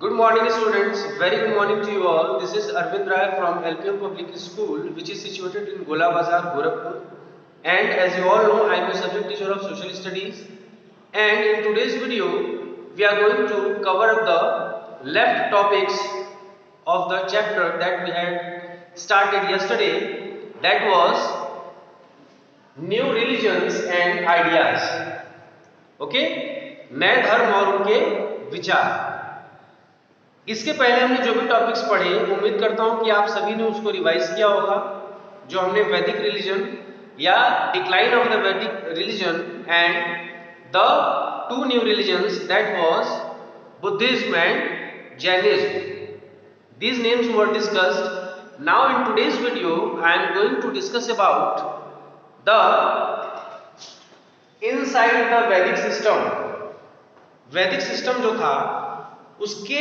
Good morning students, very good morning to you all. This is Arvind Rai from LPM Public School which is situated in Gola Bazar, Gorakhpur. And as you all know, I am a subject teacher of social studies. And in today's video, we are going to cover the left topics of the chapter that we had started yesterday, that was new religions and ideas. Okay? नए धर्म और उनके विचार। इसके पहले हमने जो भी टॉपिक्स पढ़े, उम्मीद करता हूं कि आप सभी ने उसको रिवाइज किया होगा। जो हमने वैदिक रिलीजन या डिक्लाइन ऑफ द वैदिक religion and the two new religions, that was Buddhism and Jainism, these names were discussed. Now in today's video I am going to discuss about the inside the Vedic system. वैदिक system जो था उसके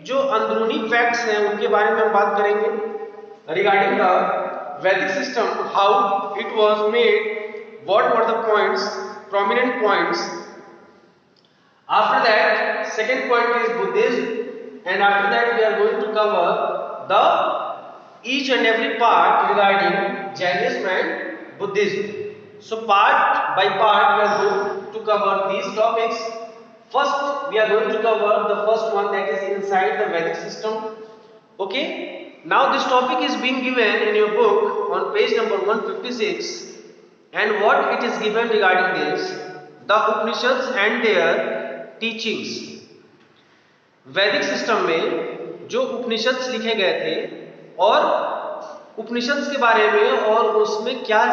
जो अंदरूनी facts हैं उनके बारे में हम बात करेंगे। Regarding the Vedic system, how it was made, what were the points, prominent points. After that second point is Buddhism and after that we are going to cover the each and every part regarding Jainism and Buddhism. So part by part we are going to cover these topics. First we are going to cover the first one, that is inside the Vedic system. Okay, now this topic is being given in your book on page number 156, and what it is given regarding this, the Upanishads and their teachings. वैदिक system में जो उपनिषद लिखे गए थे और उपनिषद के बारे में और उसमें क्या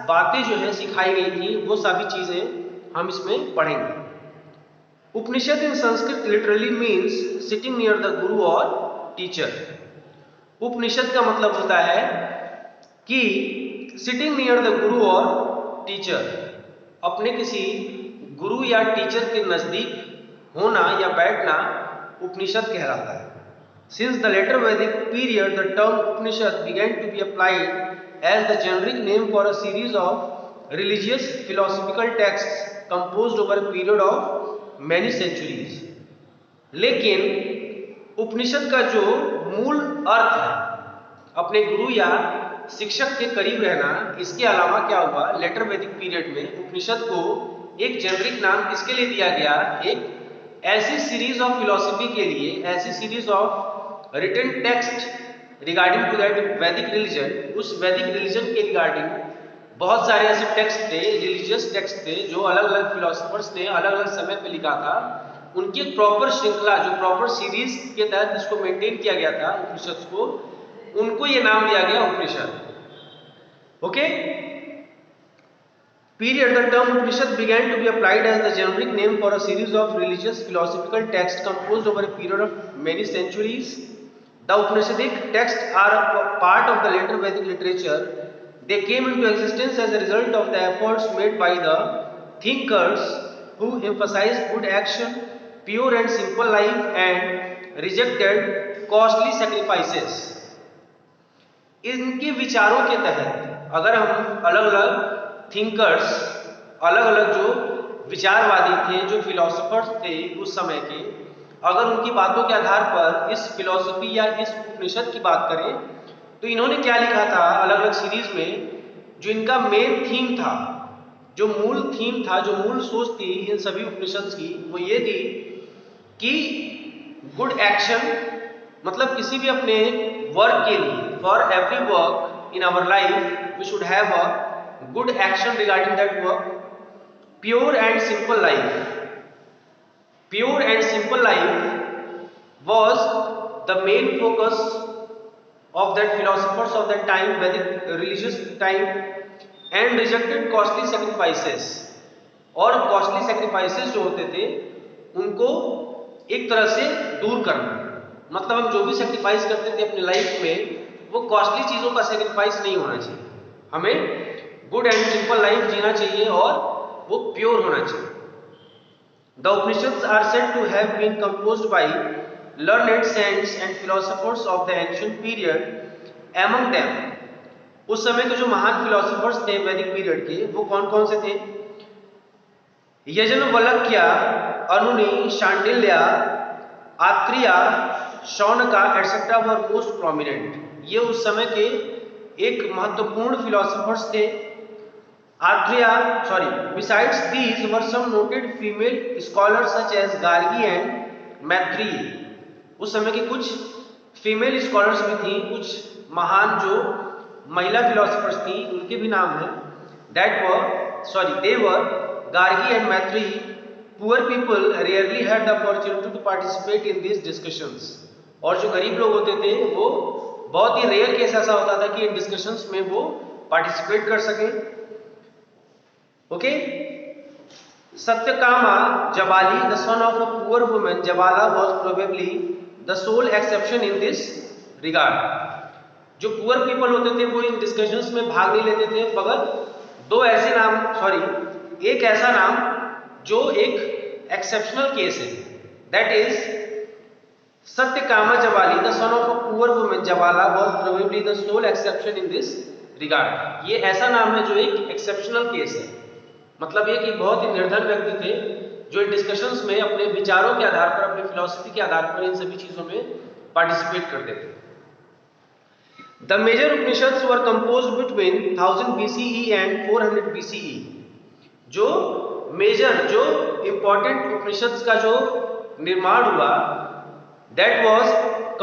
बातें जो है सिखाई गई थी, वो सभी चीजें हम इसमें पढ़ेंगे। Upanishad in Sanskrit literally means sitting near the guru और टीचर। उपनिषद का मतलब होता है कि सिटिंग नियर द गुरु और टीचर, अपने किसी गुरु या टीचर के नजदीक होना या बैठना उपनिषद कहलाता है। Since the later Vedic period, the term Upanishad began to be applied as the generic name for a series of religious philosophical texts composed over a period of many centuries. लेकिन उपनिषद का जो मूल अर्थ है अपने गुरु या शिक्षक के करीब रहना, इसके अलावा क्या हुआ, लेटर वैदिक पीरियड में उपनिषद को एक जेनरिक नाम किसके लिए दिया गया, एक ऐसी सीरीज ऑफ फिलॉसफी के लिए, ऐसी series of written text regarding to that Vedic religion, उस वैदिक रिलीजन के रिगार्डिंग बहुत सारे ऐसे टेक्स्ट थे, रिलीजियस टेक्स्ट थे जो अलग अलग फिलोसफर्स ने अलग अलग समय पे लिखा था। उनकी एक प्रॉपर श्रृंखला, जो प्रॉपर सीरीज के तहत इसको मेंटेन किया गया था उपनिषद को, उनको ये नाम दिया गया Upanishad. Okay, period, the term Upanishad began to be applied as the generic name for a series of religious philosophical texts composed over a period of many centuries. The Upanishadic texts are a part of the later Vedic literature. They came into existence as a result of the efforts made by the thinkers who emphasized good action, pure and simple life, and rejected costly sacrifices. इनके विचारों के तहत अगर हम अलग अलग thinkers, अलग अलग जो विचारवादी थे, जो फिलोसोफर्स थे उस समय के, अगर उनकी बातों के आधार पर इस फिलॉसफी या इस उपनिषद की बात करें, तो इन्होंने क्या लिखा था अलग अलग सीरीज में, जो इनका मेन थीम था, जो मूल थीम था, जो मूल सोच थी इन सभी उपनिषद की, वो ये थी कि गुड एक्शन, मतलब किसी भी अपने वर्क के लिए, for every work in our life we should have a good action regarding that work, pure and simple life. Pure and simple life was the main focus of that philosophers of that time, Vedic religious time, and rejected costly sacrifices. और costly sacrifices जो होते थे उनको एक तरह से दूर करना, मतलब हम जो भी सेक्रीफाइस करते थे अपनी लाइफ में, वो कॉस्टली चीजों का सेक्रीफाइस नहीं होना चाहिए, हमें गुड एंड सिंपल लाइफ जीना चाहिए और वो प्योर होना चाहिए। The Upanishads are said to have been composed by learned saints and philosophers of the ancient period. Among them, उस समय के जो महान फिलोसोफर्स थे वैदिक पीरियड के, वो कौन कौन से थे, Yajnavalkya, Aruni, Shandilya, Atreya, Shaunaka etcetera were most prominent. ये उस समय के एक महत्वपूर्ण फिलोसोफर्स थे। Atreya, sorry, besides these were some noted female scholars such as Gargi and Maitreyi. उस समय की कुछ फीमेल स्कॉलर्स भी थी, कुछ महान जो महिला फिलोसोफर्स थी, उनके भी नाम हैं। they were Gargi and Maitreyi. Poor people rarely had the opportunity to participate in these discussions. और जो गरीब लोग होते थे वो बहुत ही रेयर केस ऐसा होता था कि इन डिस्कशंस में वो पार्टिसिपेट कर सके। Okay, Satyakama Jabali, the son of a poor woman, Jabala was probably the sole exception in this regard. जो पुअर पीपल होते थे वो इन डिस्कशंस में भाग नहीं लेते थे, मगर एक ऐसा नाम जो एक एक्सेप्शनल केस है, that is Satyakama Jabali, the son of a poor woman, Jabala was probably the sole exception in this regard. ये ऐसा नाम है जो एक एक्सेप्शनल केस है, मतलब ये कि बहुत ही निर्धन व्यक्ति थे जो इन डिस्कशंस में अपने विचारों के आधार पर, अपने फिलॉसफी के आधार पर इन सभी चीजों में पार्टिसिपेट करते थे। The major Upanishads were composed between 1000 BCE and 400 BCE। जो मेजर, जो इंपॉर्टेंट उपनिषद्स का जो निर्माण हुआ, that was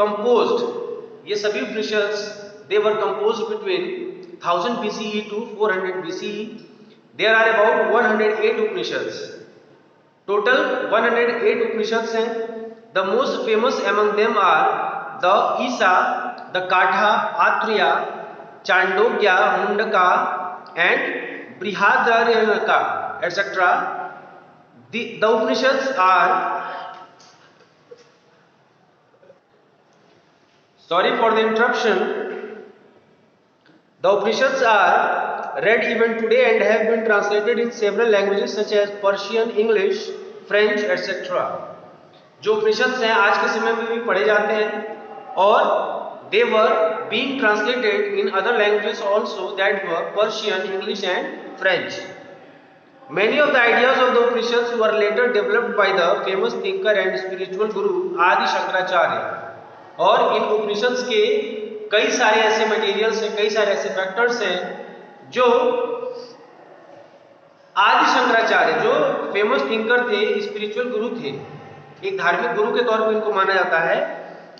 composed, ये सभी Upanishads they were composed between 1000 BCE to 400 BCE। There are about 108 Upanishads। Total 108 Upanishads हैं। The most famous among them are the Isa, the Katha, Atriya, Chandogya, Mundaka and Brihadaranyaka, etc. The Upanishads are, sorry for the interruption, the Upanishads are read even today and have been translated in several languages such as Persian, English, French, etc. जो उपनिषद हैं आज के समय में भी पढ़े जाते हैं और they were being translated in other languages also, that were Persian, English and French. Many of the ideas of the Upanishads were later developed by the famous thinker and spiritual guru Adi Shankaracharya। और इन उपनिषद्स के कई सारे ऐसे materials हैं, कई सारे ऐसे factors हैं जो आदि शंकराचार्य, जो फेमस थिंकर थे, स्पिरिचुअल गुरु थे, एक धार्मिक गुरु के तौर पर इनको माना जाता है,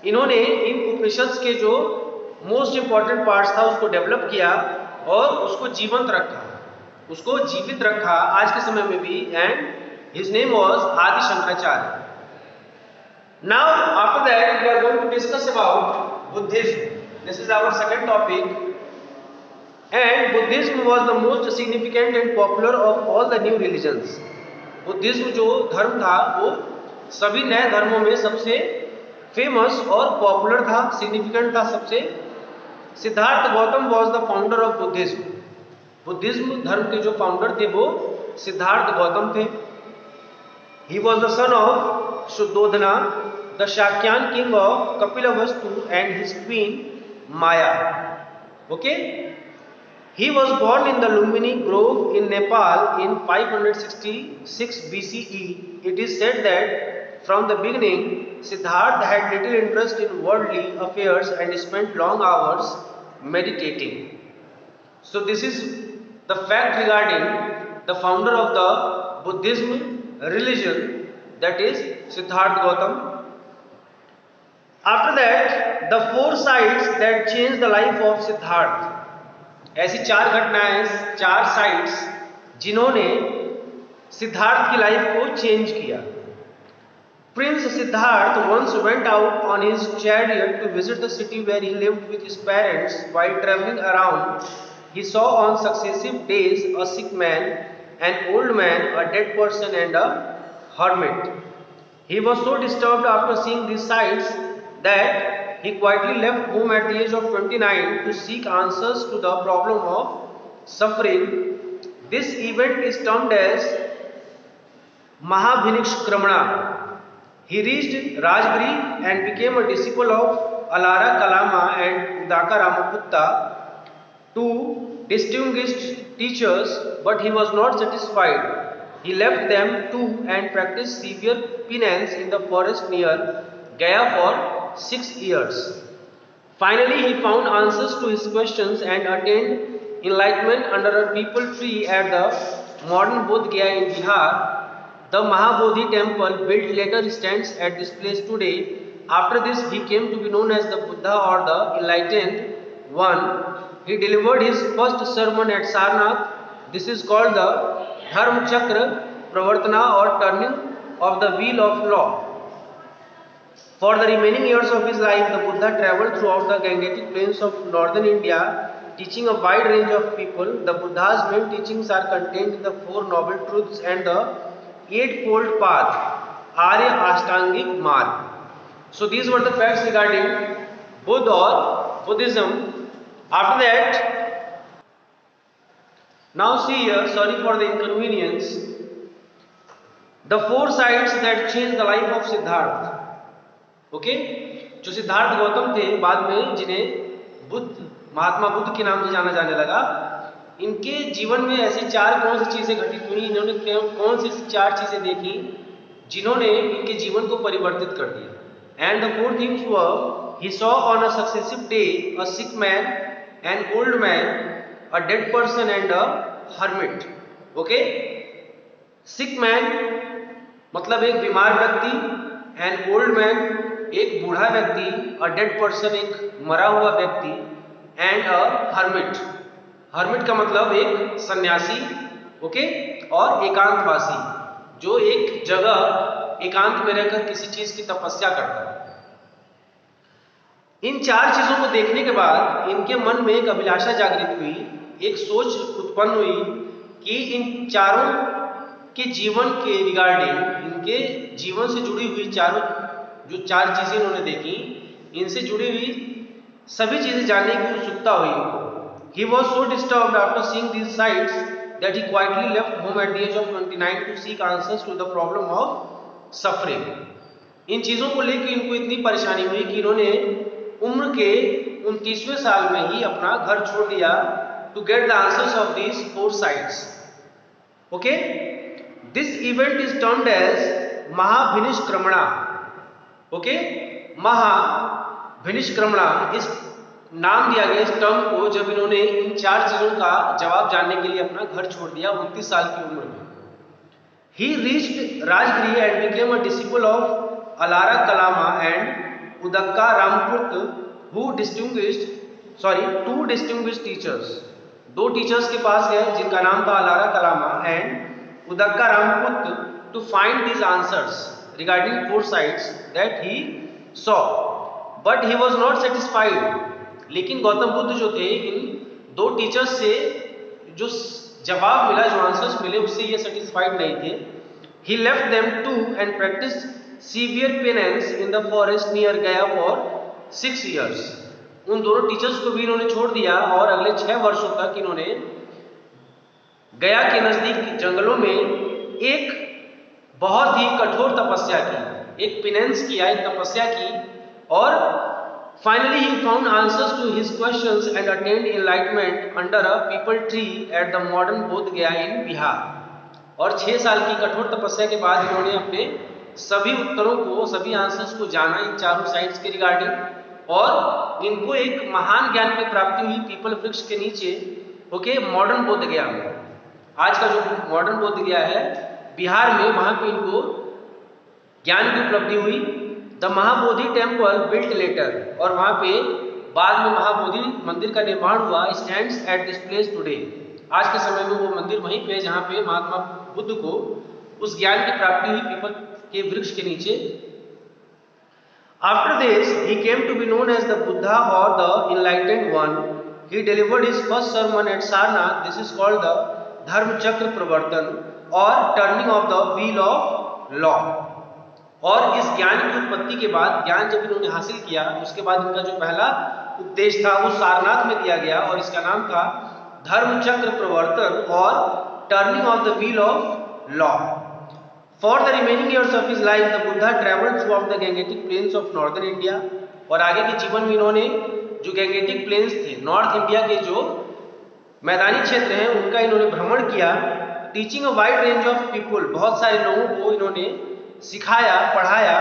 इन्होंने इन उपनिषद्स के जो मोस्ट इंपॉर्टेंट पार्ट्स था उसको डेवलप किया और उसको जीवंत रखा, उसको जीवित रखा आज के समय में भी, एंड हिज नेम वाज आदि Shankaracharya. Now after that we are going to discuss about Buddhism. This is our second topic, and Buddhism was the most significant and popular of all the new religions. Buddhism जो धर्म था वो सभी नए धर्मों में सबसे फेमस और पॉपुलर था, सिग्निफिकेंट था सबसे। Siddharth Gautam was the founder of Buddhism। Buddhism धर्म के जो फाउंडर थे वो सिद्धार्थ गौतम थे। He was the son of Shuddhodana, the Shakyan king of Kapilavastu and his queen Maya. Okay? He was born in the Lumbini Grove in Nepal in 566 BCE. It is said that from the beginning, Siddhartha had little interest in worldly affairs and spent long hours meditating. So this is the fact regarding the founder of the Buddhism religion, that is Siddhartha Gautam. After that, the four sites that changed the life of Siddhartha। ऐसी चार घटनाएं, चार sites जिन्होंने सिद्धार्थ की life को change किया। Prince Siddhartha once went out on his chariot to visit the city where he lived with his parents. While traveling around, he saw on successive days a sick man, an old man, a dead person and a hermit. He was so disturbed after seeing these sights that he quietly left home at the age of 29 to seek answers to the problem of suffering. This event is termed as Mahabhinishkramana. He reached Rajgiri and became a disciple of Alara Kalama and Udaka Ramaputta, two distinguished teachers, but he was not satisfied. He left them too and practiced severe penance in the forest near Gaya for 6 years. Finally, he found answers to his questions and attained enlightenment under a peepal tree at the modern Bodh Gaya in Bihar. The Mahabodhi temple, built later, stands at this place today. After this, he came to be known as the Buddha or the Enlightened One. He delivered his first sermon at Sarnath. This is called the Dharma Chakra Pravartana or turning of the wheel of law. For the remaining years of his life, the Buddha travelled throughout the Gangetic plains of northern India, teaching a wide range of people. The Buddha's main teachings are contained in the Four Noble Truths and the Eightfold Path, Arya Ashtangik Marg. So these were the facts regarding Buddha or Buddhism. After that, now see here, sorry for the inconvenience, the four sides that changed the life of Siddhartha. Okay जो सिद्धार्थ गौतम थे, बाद में जिन्हें बुद्ध, महात्मा बुद्ध के नाम से जाना जाने लगा, इनके जीवन में ऐसी चार कौन सी चीजें घटित हुई, इन्होंने कौन सी चार चीजें देखी जिन्होंने इनके जीवन को परिवर्तित कर दिया. And the four things were, he saw on a successive day a sick man, an old man, a dead person and a hermit. Okay, sick man मतलब एक बीमार व्यक्ति, एन ओल्ड मैन एक बूढ़ा व्यक्ति, अ डेड पर्सन एक मरा हुआ व्यक्ति, एंड अ हर्मिट. हर्मिट का मतलब एक सन्यासी, ओके, और एकांतवासी जो एक जगह एकांत में रहकर किसी चीज की तपस्या करता है. इन चार चीजों को देखने के बाद इनके मन में एक अभिलाषा जागृत हुई, एक सोच उत्पन्न हुई कि इन चारों के जीवन के रिगार्डिंग, इनके जीवन से जुड़ी हुई चारों जो चार चीजें उन्होंने देखी, इनसे जुड़ी हुई सभी चीजें जानने की उत्सुकता हुई उनको. He was so disturbed after seeing these sights that he quietly left home at the age of 29 to seek answers to the problem of suffering. इन चीजों को लेकर इनको इतनी परेशानी हुई कि इन्होंने उम्र के 29वें साल में ही अपना घर छोड़ दिया to get the answers of these four sights. Okay, this event is termed as Mahabhinishkramana. Okay, Mahabhinishkramana इस नाम दिया गया इस टर्म को जब इन्होंने इन चार चीजों का जवाब जानने के लिए अपना घर छोड़ दिया 29 साल की उम्र में. He reached Rajgiri and became a disciple of Alara Kalama and Udakka Ramput, who two distinguished teachers. दो टीचर्स के पास गए जिनका नाम था Alara Kalama and Udakka Ramaputta to find these answers regarding four sights that he saw, but he was not satisfied. लेकिन गौतम बुद्ध जो थे इन दो टीचर्स से जो जवाब मिला, जो आंसर्स मिले, उससे ये सेटिस्फाइड नहीं थे. He left them too and practiced severe penance in the forest near Gaya for 6 years. उन दोनों टीचर्स को भी इन्होंने छोड़ दिया और अगले 6 वर्षों तक इन्होंने गया के नजदीक जंगलों में एक बहुत ही कठोर तपस्या की, एक पेनेंस किया, एक तपस्या की, और finally he found answers to his questions and attained enlightenment under a peepal tree at the modern Bodh Gaya इन बिहार. और 6 साल की कठोर तपस्या के बाद इन्होंने अपने सभी उत्तरों को, सभी आंसर्स को जाना इन चारों साइट्स के रिगार्डिंग, और इनको एक महान ज्ञान की प्राप्ति हुई पीपल वृक्ष के नीचे. ओके, मॉडर्न बोध गया में, आज का जो मॉडर्न बोध गया है बिहार में, वहां पे इनको ज्ञान की उपलब्धि हुई. The Mahabodhi temple built later, और वहां पे बाद में महाबोधि मंदिर का निर्माण हुआ, stands at this place today. आज के समय में वो मंदिर वहीं पे जहां पे महात्मा बुद्ध को उस ज्ञान की प्राप्ति हुई पीपल के वृक्ष के नीचे. After this, he came to be known as the Buddha or the Enlightened One. He delivered his first sermon at Sarnath. This is called the Dharma Chakra Pravartan or turning of the wheel of law. और इस ज्ञान की उत्पत्ति के बाद, ज्ञान जब इन्होंने हासिल किया, उसके बाद इनका जो पहला उपदेश था वो सारनाथ में दिया गया और इसका नाम था धर्म चक्र प्रवर्तन और turning of the wheel of law. For the remaining years of his life, the Buddha traveled throughout the Gangetic plains of northern India. और आगे के जीवन में इन्होंने जो गैंगेटिक प्लेन्स थे, नॉर्थ इंडिया के जो मैदानी क्षेत्र हैं, उनका इन्होंने भ्रमण किया. Teaching a wide range of people, बहुत सारे लोगों को इन्होंने सिखाया, पढ़ाया.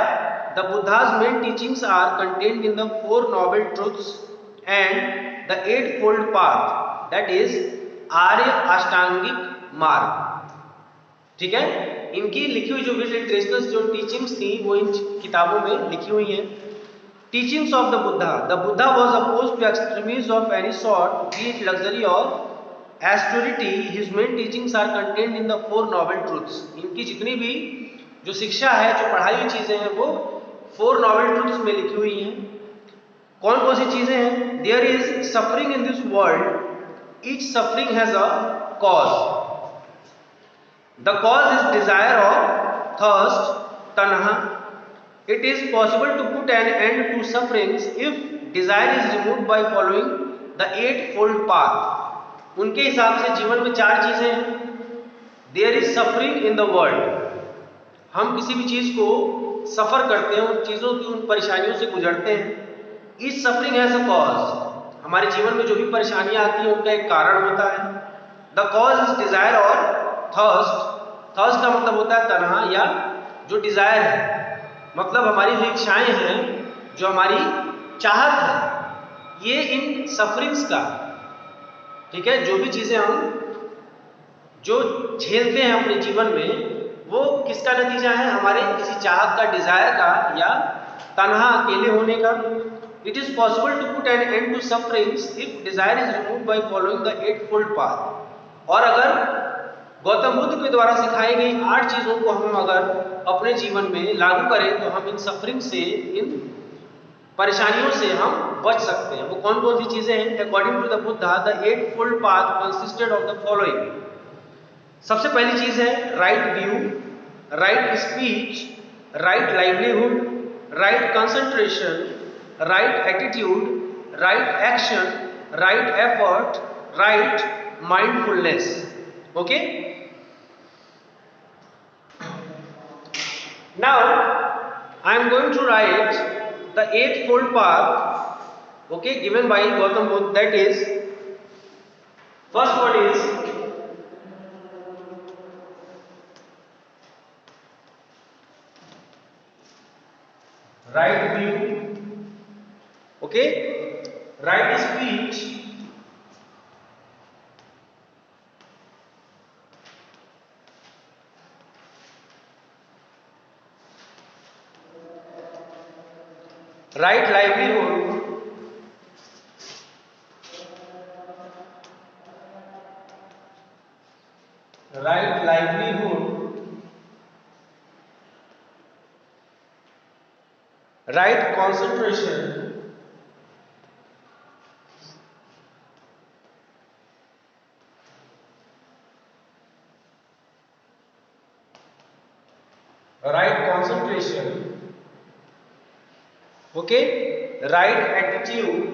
the Buddha's main teachings are contained in the Four Noble Truths and the Eightfold Path, that is आर्य अष्टांगिक मार्ग। ठीक है, इनकी लिखी हुई जो भी लिटरेचर जो टीचिंग्स थी वो इन किताबों में लिखी हुई हैं। Teachings of the Buddha was opposed to extremism of any sort, be it luxury or austerity. His main teachings are contained in the Four Noble Truths. इनकी जितनी भी जो शिक्षा है, जो पढ़ाई हुई चीजें हैं, वो Four Noble Truths में लिखी हुई हैं। कौन कौन सी चीजें हैं? There is suffering in this world. Each suffering has a cause. The cause is desire or thirst, tanha. It is possible to put an end to sufferings if desire is removed by following the eightfold path. उनके हिसाब से जीवन में चार चीजें हैं। There is suffering in the world, हम किसी भी चीज को सफर करते हैं, उन चीजों की उन परेशानियों से गुजरते हैं। Each suffering has a cause, हमारे जीवन में जो भी परेशानियां आती हैं उनका एक कारण होता है। द कॉज इज डिजायर और थर्स्ट, थर्स्ट का मतलब होता है तन्हा या जो डिजायर है, मतलब हमारी जो इच्छाएं हैं, जो हमारी चाहत है, ये इन सफरिंग्स का, ठीक है, जो भी चीजें हम जो झेलते हैं अपने जीवन में, वो किसका नतीजा है? हमारे किसी चाहत का, डिजायर का, या तन्हा अकेले होने का। It is possible to put an end to sufferings if desire is removed by following the eightfold path. और अगर गौतम बुद्ध के द्वारा सिखाई गई 8 चीजों को हम अगर अपने जीवन में लागू करें तो हम इन सफरिंग से, इन परेशानियों से हम बच सकते हैं। वो कौन कौन सी चीजें हैं? According to the Buddha the eightfold path consisted of the following. सबसे पहली चीज है right view, right speech, right livelihood, right concentration, right attitude, right action, right effort, right mindfulness. Okay, now I am going to write the eightfold path, okay, given by Gautam Buddha. That is, first one is right view, okay, right speech, right livelihood, right livelihood, right concentration, right concentration, okay, right attitude,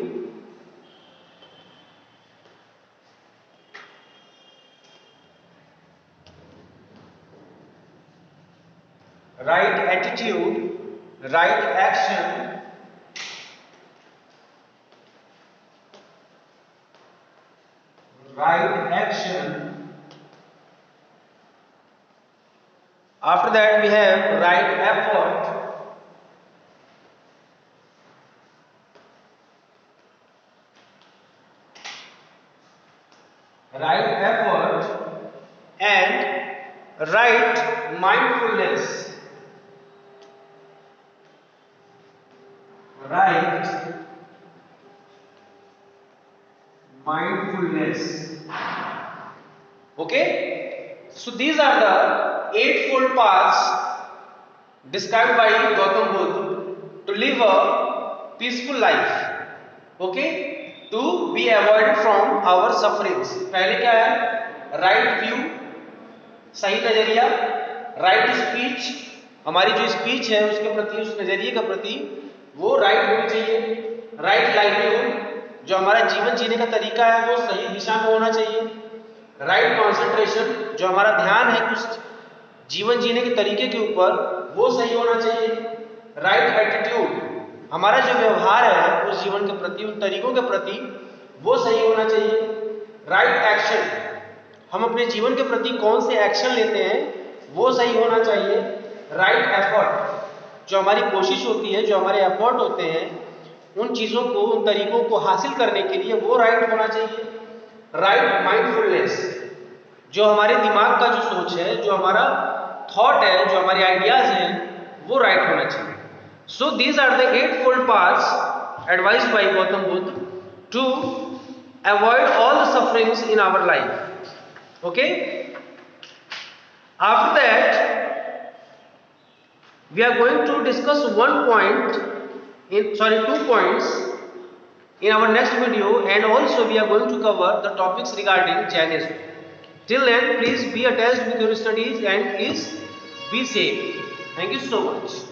right attitude, right action, right action. After that we have right effort, and right mindfulness, right mindfulness. Okay, so these are the eightfold paths described by Gautam Buddha to live a peaceful life, okay, to be avoided from our sufferings. पहले क्या है? Right view, सही नजरिया, right speech, हमारी जो speech है उसके प्रति, उस नजरिए के प्रति वो राइट होनी चाहिए। राइट लाइवलीहुड, जो हमारा जीवन जीने का तरीका है वो सही दिशा में होना चाहिए। राइट कॉन्सेंट्रेशन, जो हमारा ध्यान है कुछ जीवन जीने के तरीके के ऊपर, वो सही होना चाहिए। राइट एटीट्यूड, हमारा जो व्यवहार है उस जीवन के प्रति, उन तरीकों के प्रति, वो सही होना चाहिए। राइट एक्शन, हम अपने जीवन के प्रति कौन से एक्शन लेते हैं वो सही होना चाहिए। राइट एफर्ट, जो हमारी कोशिश होती है, जो हमारे एफर्ट होते हैं, उन चीज़ों को, उन तरीकों को हासिल करने के लिए वो राइट होना चाहिए। राइट माइंडफुलनेस, जो हमारे दिमाग का जो सोच है, जो हमारा थॉट है, जो हमारे आइडियाज हैं, वो राइट होना चाहिए। So these are the 8 fold paths advised by Gautam Buddha to avoid all the sufferings in our life. Okay? After that, we are going to discuss 2 points in our next video, and also we are going to cover the topics regarding Jainism. Till then, please be attached with your studies and please be safe. Thank you so much.